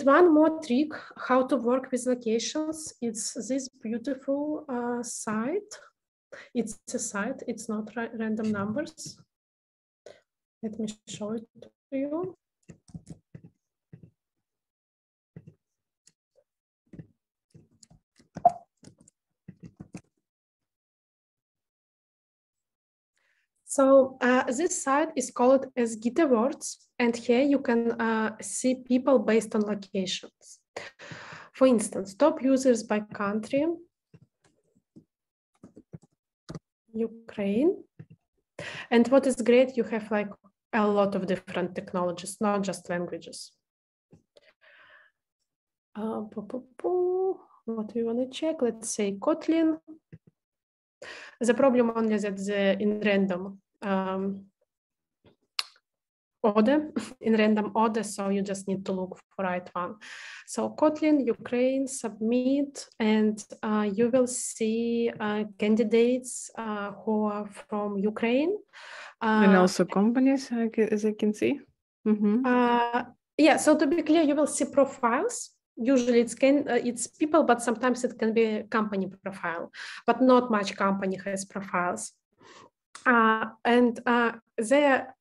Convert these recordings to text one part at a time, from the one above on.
one more trick how to work with locations. It's this beautiful site. It's a site, it's not random numbers. Let me show it to you. So this site is called as GitAwards, and here you can see people based on locations. For instance, top users by country, Ukraine. And what is great, you have like a lot of different technologies, not just languages. What we want to check, let's say Kotlin. The problem only that in random order, so you just need to look for the right one. So Kotlin, Ukraine, submit, and you will see candidates who are from Ukraine. And also companies, as I can see. Yeah, so to be clear, you will see profiles. Usually it's people, but sometimes it can be a company profile, but not much company has profiles. And they're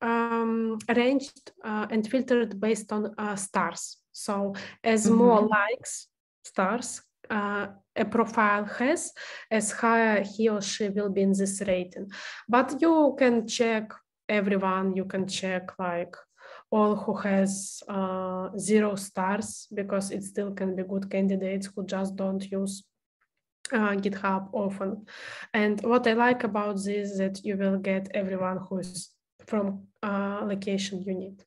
arranged and filtered based on stars. So as more likes, stars, a profile has, as higher he or she will be in this rating. But you can check everyone, you can check like all who has 0 stars, because it still can be good candidates who just don't use GitHub often. And what I like about this is that you will get everyone who is from location you need.